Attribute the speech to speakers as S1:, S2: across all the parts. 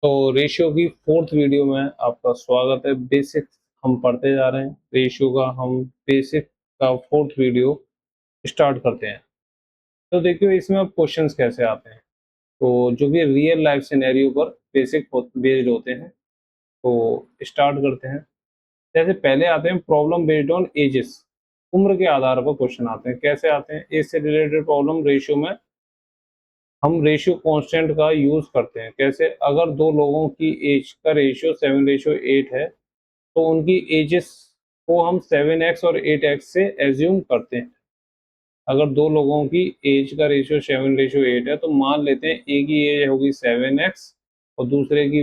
S1: तो रेशियो की fourth video में आपका स्वागत है। बेसिक हम पढ़ते जा रहे हैं। रेशियो का हम बेसिक का फोर्थ वीडियो स्टार्ट करते हैं। तो देखिए इसमें अब क्वेश्चंस कैसे आते हैं, तो जो भी रियल लाइफ सिनेरियो पर बेसिक बेस्ड होते हैं। तो स्टार्ट करते हैं। जैसे पहले आते हैं प्रॉब्लम बेस्ड ऑन एजेस, उम्र के आधार पर क्वेश्चन आते हैं। कैसे आते हैं? एज से रिलेटेड प्रॉब्लम रेशियो में हम रेशियो कांस्टेंट का यूज करते हैं। कैसे? अगर दो लोगों की एज का रेशियो 7:8 है तो उनकी एजेस को हम 7x और 8x से एज्यूम करते हैं। अगर दो लोगों की एज का रेशियो 7:8 है तो मान लेते हैं एक की एज होगी 7x और दूसरे की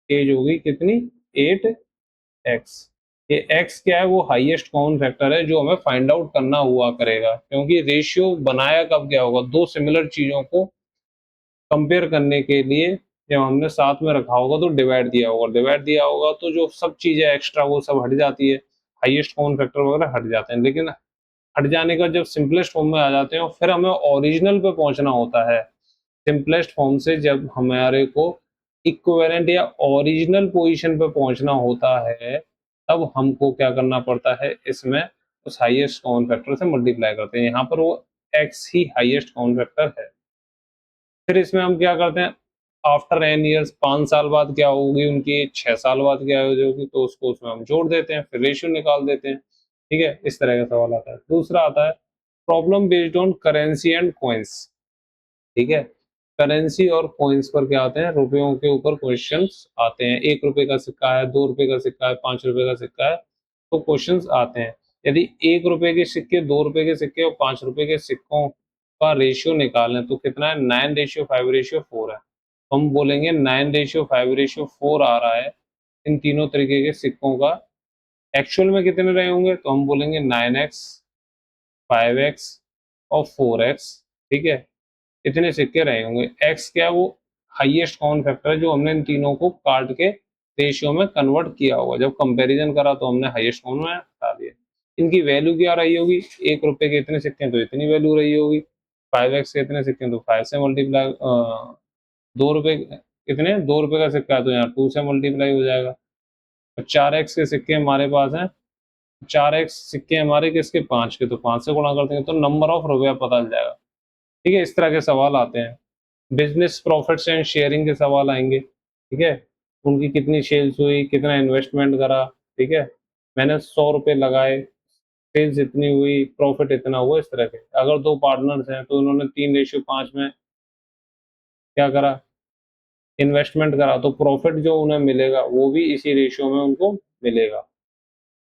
S1: एज होगी कितनी? 8x। ये x क्या है? वो हाईएस्ट कॉमन फैक्टर है जो हमें फाइंड आउट करना हुआ करेगा, क्योंकि रेशियो बनाया कब क्या होगा? दो सिमिलर चीजों को कंपेयर करने के लिए जब हमने साथ में रखा होगा तो डिवाइड दिया होगा, डिवाइड दिया होगा तो जो सब चीजें एक्स्ट्रा वो सब हट जाती है, हाईएस्ट कॉमन फैक्टर वगैरह हट जाते हैं। लेकिन हट जाने का जब सिंपलेस्ट फॉर्म में आ जाते हैं और फिर हमें ओरिजिनल पे पहुंचना होता है। सिंपलेस्ट फॉर्म से जब हमारे को इक्विवेलेंट या ओरिजिनल पोजीशन पे पहुंचना होता है तब हमको क्या करना पड़ता है? इसमें उस हाईएस्ट कॉमन फैक्टर से मल्टीप्लाई करते हैं। यहाँ पर वो एक्स ही हाईएस्ट कॉमन फैक्टर है। फिर इसमें हम क्या करते हैं? आफ्टर एन ईयर्स, 5 साल बाद क्या होगी उनकी, 6 साल बाद क्या हो जाएगी, तो उसको उसमें हम जोड़ देते हैं, फिर रेशियो निकाल देते हैं। ठीक है, इस तरह का सवाल आता है। दूसरा आता है problem based on currency and coins. ठीक है, करेंसी और कॉइन्स पर क्या आते हैं? रुपयों के ऊपर क्वेश्चंस आते हैं। 1 रुपए का सिक्का है, 2 रुपए का सिक्का है, 5 रुपए का सिक्का है, तो क्वेश्चंस आते हैं। यदि 1 रुपए के सिक्के, 2 रुपए के सिक्के और 5 रुपए के सिक्कों का रेशियो निकालें तो कितना है? 9:5:4 है। तो हम बोलेंगे 9:5:4 आ रहा है इन तीनों तरीके के सिक्कों का। एक्चुअल में कितने रहे होंगे? तो हम बोलेंगे 9x, 5x और 4x। ठीक है, इतने सिक्के रहे होंगे। x क्या है? वो हाईएस्ट कॉमन फैक्टर है जो हमने इन तीनों को काट के रेशियो में कन्वर्ट किया होगा। जब कंपैरिजन करा तो हमने हाईएस्ट कॉमन में हटा दिया। इनकी वैल्यू क्या रही होगी? 1 रुपए के इतने सिक्के हैं तो इतनी वैल्यू रही होगी, 5x के इतने सिक्के हैं तो 5 से मल्टीप्लाई, 2 रुपए कितने? 2 रुपए का सिक्का है तो यहाँ 2 से मल्टीप्लाई हो जाएगा। और 4x के सिक्के हमारे पास हैं, 4x सिक्के हमारे किसके? 5 के, तो 5 से गुणा कर देंगे तो नंबर ऑफ रुपया पता चल जाएगा। ठीक है, इस तरह के सवाल आते हैं। बिजनेस प्रॉफिट्स एंड शेयरिंग के सवाल आएंगे। ठीक है, उनकी कितनी सेल्स हुई, कितना इन्वेस्टमेंट करा। ठीक है, मैंने 100 रुपये लगाए, सेल्स इतनी हुई, प्रॉफिट इतना हुआ, इस तरह के। अगर दो पार्टनर्स हैं तो उन्होंने 3:5 में क्या करा? इन्वेस्टमेंट करा, तो प्रॉफिट जो उन्हें मिलेगा वो भी इसी रेशियो में उनको मिलेगा।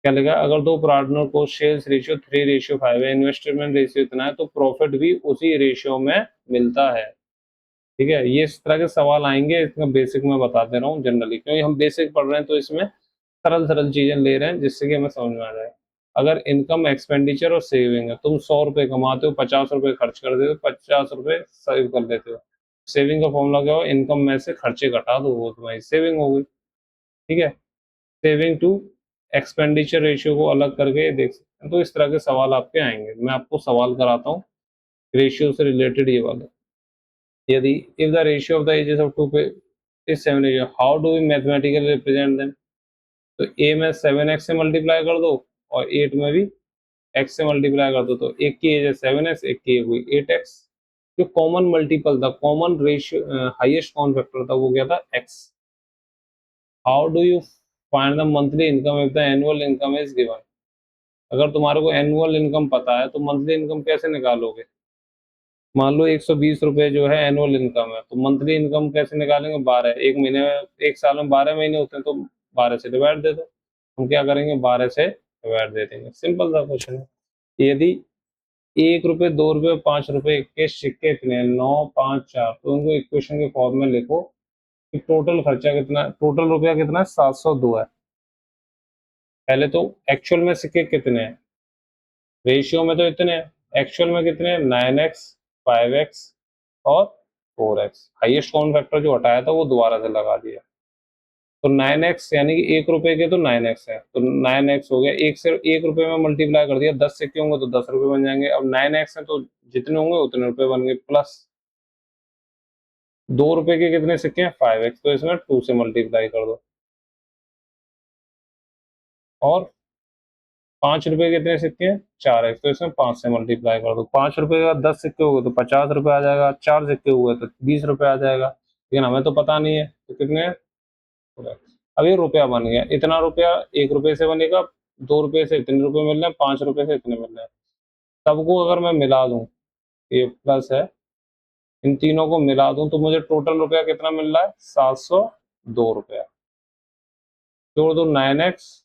S1: क्या लिखा? अगर दो पार्टनर को सेल्स रेशियो 3:5 है, इन्वेस्टमेंट रेशियो इतना है, तो प्रॉफिट भी उसी रेशियो में मिलता है। ठीक है, ये इस तरह के सवाल आएंगे। इसमें बेसिक में बता दे रहा हूँ जनरली, क्योंकि हम बेसिक पढ़ रहे हैं तो इसमें सरल सरल चीजें ले रहे हैं जिससे कि हमें समझ में आ जाए। अगर इनकम, एक्सपेंडिचर और सेविंग है, तुम 100 रुपये कमाते हो, 50 रुपये खर्च कर देते हो, 50 रुपये सेव कर लेते हो। सेविंग का फॉर्मूला क्या हो? इनकम में से खर्चे घटा दो, वो तुम्हारी सेविंग होगी। ठीक है, सेविंग टू एक्सपेंडिचर रेशियो को अलग करके देख सकते हैं। तो इस तरह के सवाल आपके आएंगे। मैं आपको सवाल कराता हूँ रेशियो से रिलेटेड ये वाला। यदि if the ratio of the ages of two is 7:8, how do we mathematically represent them? तो a में 7x से मल्टीप्लाई कर दो और 8 में भी x से मल्टीप्लाई कर दो, तो एक की एज है 7x, एक की हुई 8x। जो कॉमन मल्टीपल था, common ratio, highest common factor था, वो क्या था? x। How do you find the monthly income if the annual income is given? अगर तुम्हारे को एनुअल इनकम पता है तो मंथली इनकम कैसे निकालोगे? मान लो 120 रुपए जो है एनुअल इनकम है, तो मंथली इनकम कैसे निकालेंगे? 12। एक महीने में, एक साल में 12 महीने होते हैं तो 12 से डिवाइड दे दो। हम क्या करेंगे? 12 से डिवाइड दे देंगे। सिंपल सा क्वेश्चन है। यदि 1 रुपए, 2 रुपए, 5 रुपए के सिक्के कितने हैं? 9, 5, 4। तो उनको इक्वेशन के फॉर्म में लिखो कि टोटल खर्चा कितना है, टोटल रुपया कितना है? 702 है। पहले तो एक्चुअल में सिक्के कितने हैं? रेशियो में तो इतने हैं, एक्चुअल में कितने हैं? 9x, 5x और 4x। हाईएस्ट कॉमन फैक्टर जो हटाया था वो दोबारा से लगा दिया, तो 9x यानी कि 1 रुपए के तो 9x है, तो 9x हो गया। एक से 1 रुपए में मल्टीप्लाई कर दिया, 10 सिक्के होंगे तो 10 रुपए बन जाएंगे। अब 9x है तो जितने होंगे उतने रुपए बन गए, प्लस ₹2 के कितने सिक्के हैं? 5x, तो इसमें 2 से मल्टीप्लाई कर दो। और ₹5 के कितने सिक्के हैं? 4x, तो इसमें 5 से मल्टीप्लाई कर दो। ₹5 का 10 सिक्के हुए तो ₹50 आ जाएगा, 4 सिक्के हुए तो ₹20 आ जाएगा, लेकिन हमें तो पता नहीं है तो कितने हैं? अब ये रुपया बन गया, इतना रुपया ₹1 से बनेगा, ₹2 से इतने रुपए मिल रहे हैं, ₹5 से इतने मिल रहे हैं। सबको अगर मैं मिला दूं, ये प्लस है, इन तीनों को मिला दूं तो मुझे टोटल रुपया कितना मिल रहा है? ₹702। जोड़ दो 9x,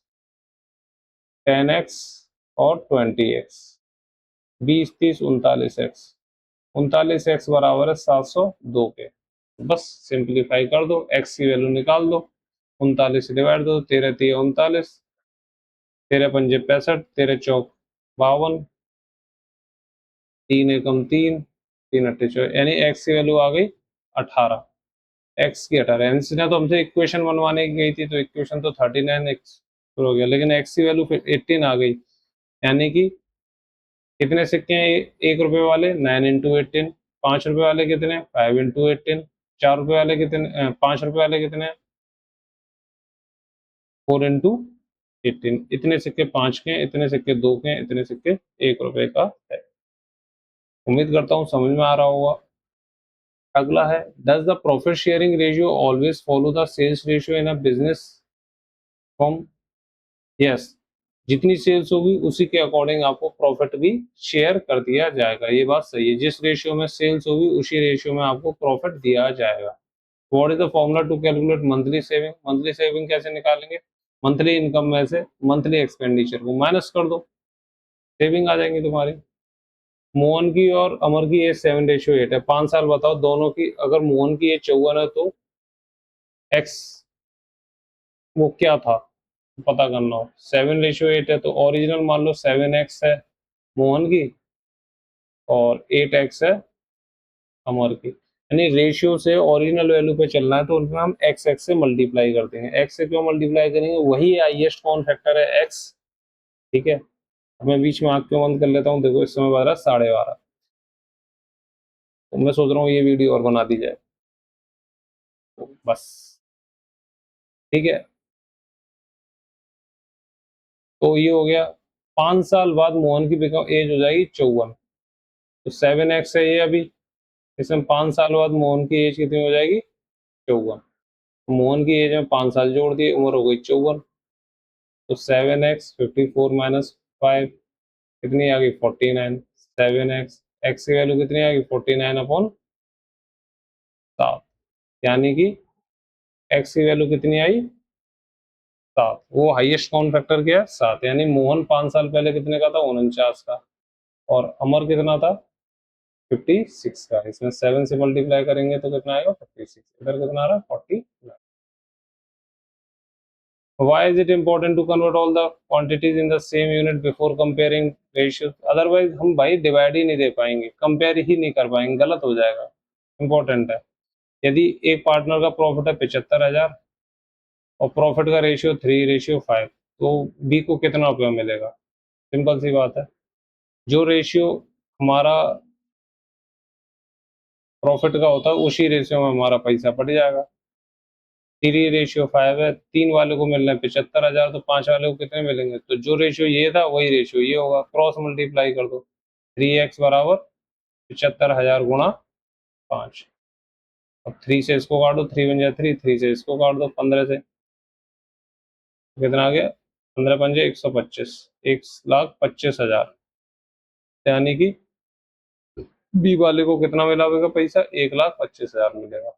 S1: 10x और 20x, 20, 30, 39x, 39x बराबर है 702 के। बस सिंप्लीफाई कर दो, x की वैल्यू निकाल दो, 39 से डिवाइड दो, 13 3 39, 13 पंजे 65, 13 चौक 52, 3 एकम 3, 3 अट्ठे 24, यानी x की वैल्यू आ गई 18। x की 18, इसने तो हमसे इक्वेशन बनवाने की गई थी, तो इक्वेशन तो 39x हो गया, लेकिन x की वैल्यू फिर 18 आ गई, यानी कि कितने सिक्के हैं ₹1 वाले? 9 इंटू 18। ₹5 वाले कितने? 5 इंटू 18। ₹4 वाले कितने? ₹5 वाले कितने? 4 इंटू 18। इतने सिक्के 5 के हैं, इतने सिक्के 2 के हैं, इतने सिक्के ₹1 का है। उम्मीद करता हूँ समझ में आ रहा होगा। अगला है, does the profit sharing ratio always follow the sales ratio in a business form? Yes, जितनी सेल्स होगी उसी के अकॉर्डिंग आपको प्रॉफिट भी शेयर कर दिया जाएगा। ये बात सही है, जिस रेशियो में सेल्स होगी उसी रेशियो में आपको प्रॉफिट दिया जाएगा। What is the formula to calculate monthly saving? Monthly saving कैसे निकालेंगे? मंथली इनकम में से मंथली एक्सपेंडिचर को माइनस कर दो, सेविंग आ जाएंगी तुम्हारी। मोहन की और अमर की एज 7:8 है। 5 साल बताओ दोनों की, अगर मोहन की एज 54 है तो एक्स वो क्या था पता करना हो। 7:8 है तो ओरिजिनल मान लो 7x है मोहन की और 8x है अमर की, यानी रेशियो से ओरिजिनल वैल्यू पे चलना है तो उनमें हम एक्स एक्स से मल्टीप्लाई करते हैं। एक्स से क्यों मल्टीप्लाई करेंगे? वही हाईएस्ट कॉमन फैक्टर है एक्स, ठीक है। अब मैं बीच में आंख क्यों बंद कर लेता हूँ? देखो इस समय बज रहा 12:30, तो मैं सोच रहा हूँ ये वीडियो और बना दी जाए, तो बस ठीक है। तो ये हो गया, 5 साल बाद मोहन की बिकम एज हो जाएगी 54, तो 7x है ये अभी, इसमें 5 साल बाद मोहन की एज कितनी हो जाएगी? 54। मोहन की एज में 5 साल जोड़ दिए, उम्र हो गई 54, तो 7x 54 माइनस 5 कितनी आ गई? 49। 7x, एक्स की वैल्यू कितनी आ गई? 49/7, यानी कि एक्स की वैल्यू कितनी आई? 7। वो हाईएस्ट काउंट फैक्टर क्या है? 7, यानी मोहन 5 साल पहले कितने का था? 49 का, और अमर कितना था? 56 का। इसमें 7 से मल्टीप्लाई करेंगे तो कितना आएगा? 56। इधर कितना आ रहा है? 49। Why is it important to convert all the quantities in the same unit before comparing ratios? Otherwise हम भाई डिवाइड ही नहीं दे पाएंगे, कंपेयर ही नहीं कर पाएंगे, गलत हो जाएगा। इंपॉर्टेंट है। यदि एक पार्टनर का प्रॉफिट है 75,000 और प्रॉफिट का रेशियो 3:5, तो बी को कितना रुपया मिलेगा? सिंपल सी बात है, जो रेशियो हमारा प्रॉफिट का होता है उसी रेशियो में हमारा पैसा पड़ जाएगा। 3:5 है, 3 वाले को मिल रहे हैं 75,000, तो 5 वाले को कितने मिलेंगे? तो जो रेशियो ये था वही रेशियो ये होगा, क्रॉस मल्टीप्लाई कर दो। 3x बराबर 75,000 गुणा 5। अब 3 से इसको काट दो, 3 बन जाए 3, 3 से इसको काट दो 15 से, कितना आ गया? 15 पंजे 125, 1,25,000, यानी कि बी वाले को कितना मिला होगा पैसा? 1,25,000 मिलेगा।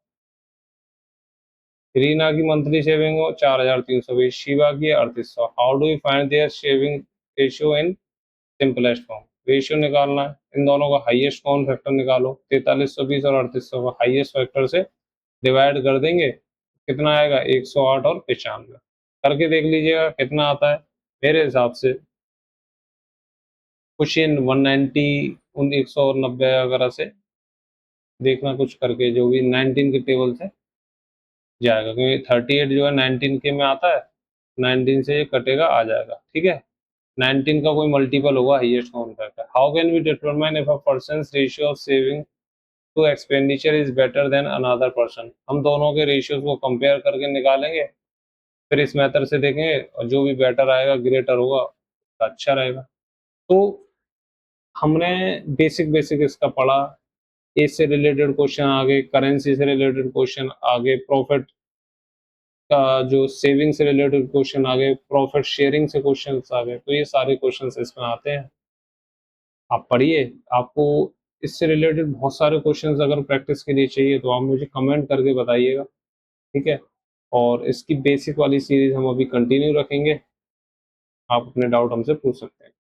S1: रीना की मंथली सेविंग हो 4,320, शिवा की 3,800। How do you find their saving ratio in simplest form? Ratio निकालना है, इन दोनों का हाईएस्ट कॉमन फैक्टर निकालो, 4320 और 3800 का हाईएस्ट फैक्टर से डिवाइड कर देंगे, कितना आएगा? 108 और 95। करके देख लीजिएगा कितना आता है। मेरे हिसाब से कुछ इन 190 उन 190 वगैरह से देखना, कुछ करके जो भी 19 के टेबल से जाएगा, क्योंकि 38 जो है 19 के में आता है, 19 से ये कटेगा आ जाएगा, ठीक है। 19 का कोई मल्टीपल होगा highest common factor. How can we determine if a person's ratio of saving to expenditure is better than another person. हम दोनों के रेशियोज को कंपेयर करके निकालेंगे, फिर इस मेथड से देखेंगे और जो भी बेटर आएगा, ग्रेटर होगा, अच्छा रहेगा। तो हमने बेसिक बेसिक इसका पढ़ा। इससे रिलेटेड क्वेश्चन आगे, करेंसी से रिलेटेड क्वेश्चन आगे, प्रॉफिट का जो सेविंग से रिलेटेड क्वेश्चन आगे, प्रॉफिट शेयरिंग से क्वेश्चंस आ गए। तो ये सारे क्वेश्चंस इसमें आते हैं, आप पढ़िए। आपको इससे रिलेटेड बहुत सारे क्वेश्चंस अगर प्रैक्टिस के लिए चाहिए तो आप मुझे कमेंट करके बताइएगा, ठीक है। और इसकी बेसिक वाली सीरीज हम अभी कंटिन्यू रखेंगे, आप अपने डाउट हमसे पूछ सकते हैं।